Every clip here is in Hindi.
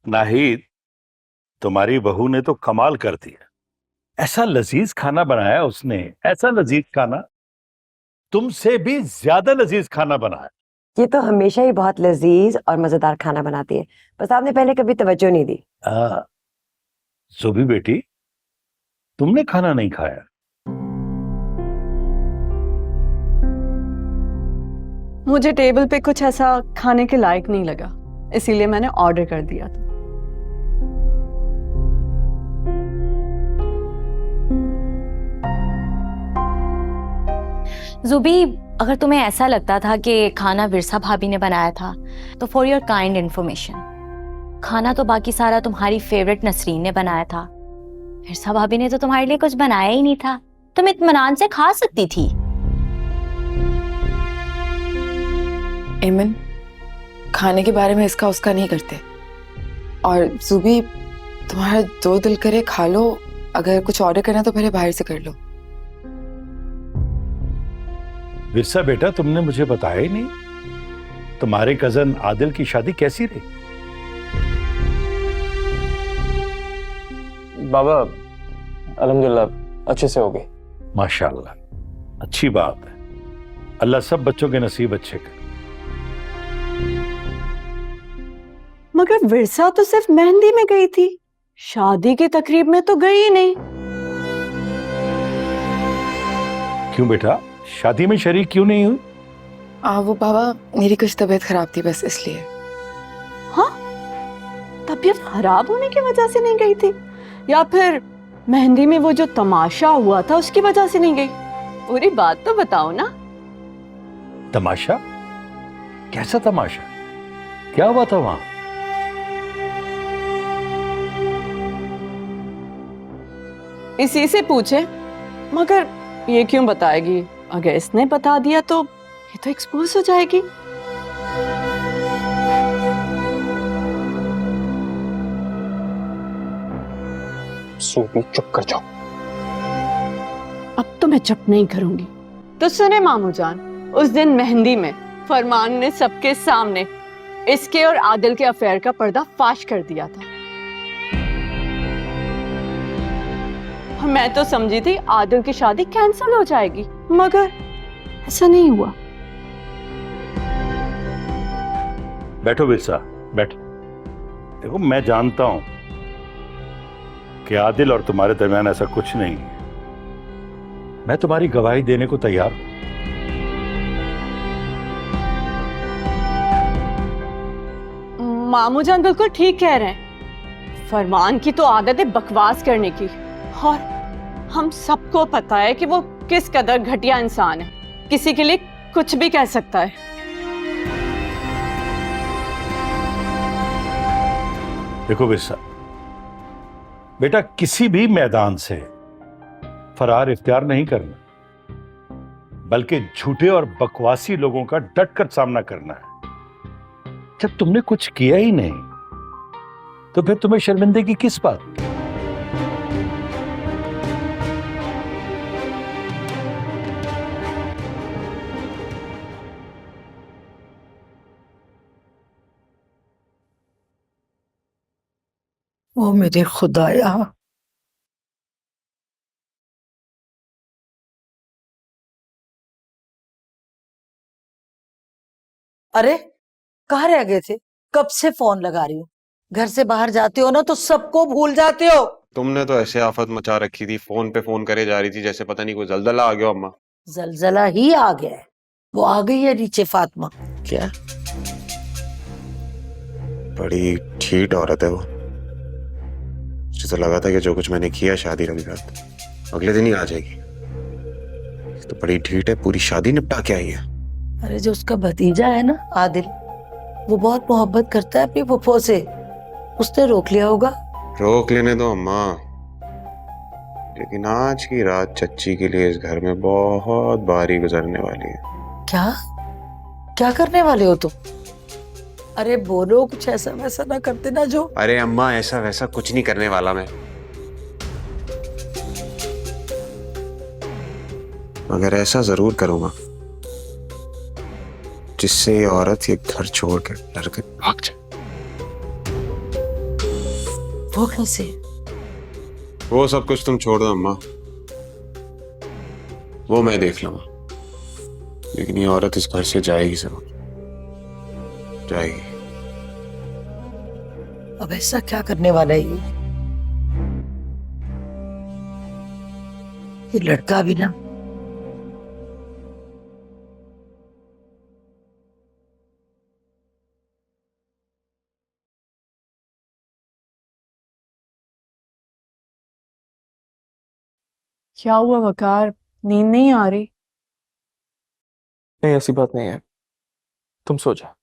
नाहिद, तुम्हारी बहू ने तो कमाल कर दिया। ऐसा लजीज खाना बनाया उसने, ऐसा लजीज खाना, तुमसे भी ज्यादा लजीज खाना बनाया। ये तो हमेशा ही बहुत लजीज और मजेदार खाना बनाती है, बस आपने पहले कभी तवज्जो नहीं दी। सुबी बेटी, तुमने खाना नहीं खाया? मुझे टेबल पे कुछ ऐसा खाने के लायक नहीं लगा, इसीलिए मैंने ऑर्डर कर दिया था। जुबी, अगर तुम्हें ऐसा लगता था कि खाना विरसा भाभी ने बनाया था, तो फॉर योर काइंड इन्फॉर्मेशन, खाना तो बाकी सारा तुम्हारी फेवरेट नसरीन ने बनाया था। विरसा भाभी ने तो तुम्हारे लिए कुछ बनाया ही नहीं था, तुम इत्मीनान से खा सकती थी। एमन, खाने के बारे में इसका उसका नहीं करते। और जुबी, तुम्हारा जो दिल करे खा लो, अगर कुछ ऑर्डर करना तो पहले बाहर से कर लो। विरसा बेटा, तुमने मुझे बताया ही नहीं, तुम्हारे कजन आदिल की शादी कैसी रही? बाबा अल्हम्दुलिल्लाह अच्छे से हो गई। माशाल्लाह, अच्छी बात है। अल्लाह सब बच्चों के नसीब अच्छे करे। मगर विरसा तो सिर्फ मेहंदी में गई थी, शादी की तकरीब में तो गई ही नहीं। क्यों बेटा, शादी में शरीक क्यों नहीं हुई? वो बाबा, मेरी कुछ तबीयत खराब थी, बस इसलिए। हाँ, तबीयत खराब होने की वजह से नहीं गई थी, या फिर मेहंदी में वो जो तमाशा हुआ था उसकी वजह से नहीं गई? पूरी बात तो बताओ ना। तमाशा? कैसा तमाशा? क्या हुआ था वहां? इसी से पूछे, मगर ये क्यों बताएगी? अगर इसने बता दिया तो ये तो एक्सपोज हो जाएगी। सूबी चुप कर जाओ। अब तो मैं चुप नहीं करूंगी। तो सुने मामू जान, उस दिन मेहंदी में फरमान ने सबके सामने इसके और आदिल के अफेयर का पर्दा फाश कर दिया था। मैं तो समझी थी आदिल की शादी कैंसिल हो जाएगी, मगर ऐसा नहीं हुआ। बैठो विरसा, बैठो। देखो, मैं जानता हूं कि आदिल और तुम्हारे दरमियान ऐसा कुछ नहीं है। मैं तुम्हारी गवाही देने को तैयार हूं। मामू जान बिल्कुल ठीक कह रहे हैं। फरमान की तो आदत है बकवास करने की, और हम सबको पता है कि वो किस कदर घटिया इंसान है, किसी के लिए कुछ भी कह सकता है। देखो विरसा बेटा, किसी भी मैदान से फरार इख्तियार नहीं करना, बल्कि झूठे और बकवासी लोगों का डट कर सामना करना है। जब तुमने कुछ किया ही नहीं, तो फिर तुम्हें शर्मिंदगी किस बात की? ओ मेरे खुदाया, अरे कहाँ रह गए थे? कब से फोन लगा रही हूँ। घर से बाहर जाते हो ना तो सबको भूल जाते हो। तुमने तो ऐसे आफत मचा रखी थी, फोन पे फोन करे जा रही थी जैसे पता नहीं कोई जलजला आ गया। अम्मा, जलजला ही आ गया है। वो आ गई है नीचे फातिमा। क्या? बड़ी ठीठ औरत है वो। मुझे तो लगा था कि जो कुछ मैंने किया शादी वाली रात, अगले दिन ही आ जाएगी। तो बड़ी ठीठ है, पूरी शादी निपटा के आई है। अरे जो उसका भतीजा है ना आदिल, वो बहुत मोहब्बत करता है अपनी फुफो से, उसने रोक लिया होगा। रोक लेने दो अम्मा, लेकिन आज की रात चच्ची के लिए इस घर में बहुत भारी गुजरने वाली है। क्या क्या करने वाले हो तुम? अरे बोलो, कुछ ऐसा वैसा ना करते ना जो। अरे अम्मा, ऐसा वैसा कुछ नहीं करने वाला मैं, मगर ऐसा जरूर करूंगा जिससे ये औरत ये घर छोड़कर डर कर भाग जाए। वो कैसे? वो सब कुछ तुम छोड़ दो अम्मा, वो मैं देख लूंगा। लेकिन ये औरत इस घर से जाएगी जरूर, जाएगी। अब ऐसा क्या करने वाला है ये लड़का भी ना। क्या हुआ वकार, नींद नहीं आ रही? नहीं, ऐसी बात नहीं है, तुम सो जा।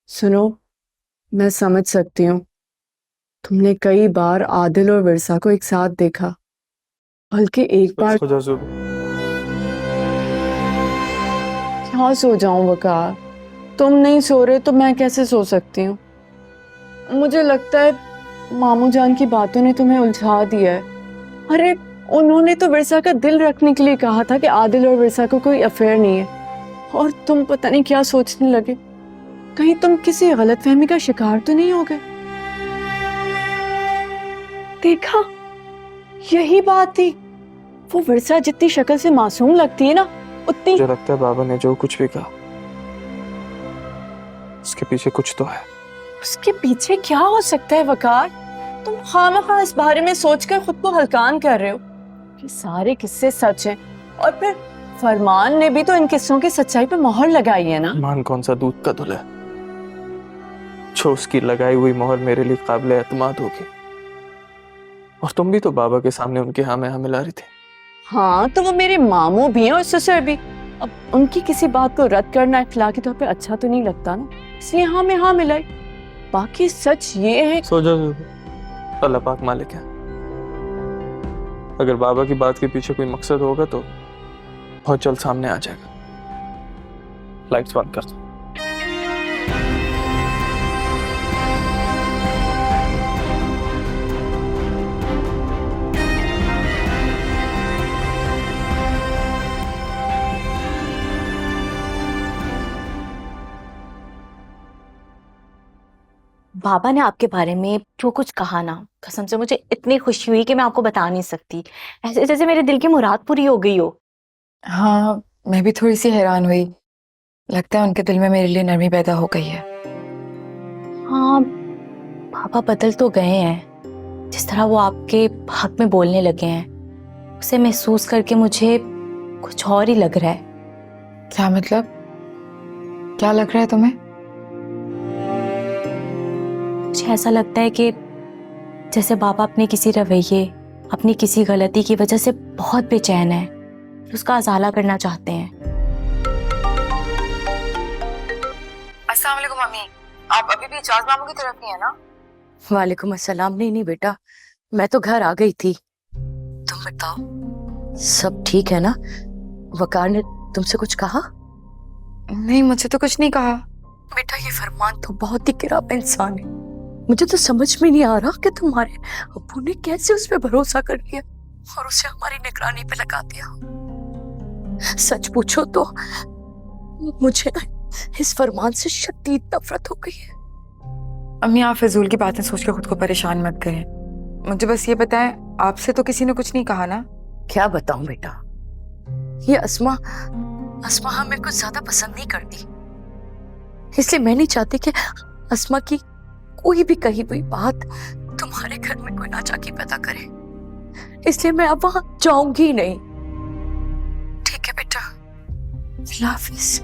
सुनो, मैं समझ सकती हूँ, तुमने कई बार आदिल और विरसा को एक साथ देखा, बल्कि एक बार। सो जा ज़ुबी। क्या सो जाऊं वकार? तुम नहीं सो रहे तो मैं कैसे सो सकती हूँ? मुझे लगता है मामू जान की बातों ने तुम्हें उलझा दिया है। अरे उन्होंने तो विरसा का दिल रखने के लिए कहा था कि आदिल और विरसा को कोई अफेयर नहीं है, और तुम पता नहीं क्या सोचने लगे। कहीं तुम किसी गलतफहमी का शिकार तो नहीं हो गए? देखा, यही बात थी। वो विरसा जितनी शक्ल से मासूम लगती है ना, उतनी। मुझे लगता है बाबा ने जो कुछ भी कहा उसके पीछे कुछ तो है। उसके पीछे क्या हो सकता है वकार? तुम खामखा इस बारे में सोचकर खुद को हलकान कर रहे हो कि सारे किस्से सच हैं, और फिर फरमान ने भी तो इन किस्सों की सच्चाई पे मोहर लगाई है ना। मान कौन सा दूध का धुल है जो उसकी लगाई हुई मोहर मेरे लिए काबिल एतमाद होगी। और तुम भी तो बाबा के सामने उनके हाँ में हाँ मिला रही थी। हाँ, तो वो मेरे मामू भी हैं और ससुर भी। अब उनकी किसी बात को रद्द करना इखलाकी तौर पे अच्छा तो नहीं लगता ना, इसलिए हाँ में हाँ मिलाई। बाकी सच ये है। सो जा ज़ुबी, अल्लाह पाक मालिक है। अगर बाबा की बात के पीछे कोई मकसद होगा तो बहुत जल्द सामने आ जाएगा। लाइट्स बंद कर दो। बाबा ने आपके बारे में जो कुछ कहा ना, कसम से मुझे इतनी खुशी हुई कि मैं आपको बता नहीं सकती। ऐसे जैसे मेरे दिल की मुराद पूरी हो गई हो। हाँ, मैं भी थोड़ी सी हैरान हुई। लगता है उनके दिल में मेरे लिए नरमी पैदा हो गई है। हाँ, पापा बदल तो गए हैं। जिस तरह वो आपके हक में बोलने लगे हैं, उसे महसूस करके मुझे कुछ और ही लग रहा है। क्या मतलब? क्या लग रहा है तुम्हें? मुझे ऐसा लगता है कि जैसे बाबा अपने किसी रवैये, अपनी किसी गलती की वजह से बहुत बेचैन है, उसका अजाला करना चाहते हैं। अस्सलाम वालेकुम मम्मी, आप अभी भी इजाज मामू की तरफ ही है ना? वालेकुम अस्सलाम। नहीं बेटा, मैं तो घर आ गई थी। तुम बताओ, सब ठीक है ना? वकार ने तुमसे कुछ कहा? नहीं, मुझे तो कुछ नहीं कहा। बेटा, ये फरमान तो बहुत ही गिराप इंसान है। मुझे तो समझ में नहीं आ रहा कि तुम्हारे अब्बू ने कैसे उस पर भरोसा कर लिया और उसे हमारी निगरानी पे लगा दिया। सच पूछो तो मुझे इस फरमान से शदीद नफरत हो गई है। अम्मी, आप फिजूल की बातें सोच के खुद को परेशान मत करें। मुझे बस ये बताएं, आपसे तो किसी ने कुछ नहीं कहा ना? क्या बताऊं बेटा, ये अस्मा हमें कुछ ज्यादा पसंद नहीं करती, इसलिए मैं नहीं चाहती कि अस्मा की कोई भी कही हुई बात तुम्हारे घर में कोई नाचाकी पैदा करे, इसलिए मैं अब वहां जाऊंगी ही नहीं। ठीक है बेटा, अल्लाह हाफिज।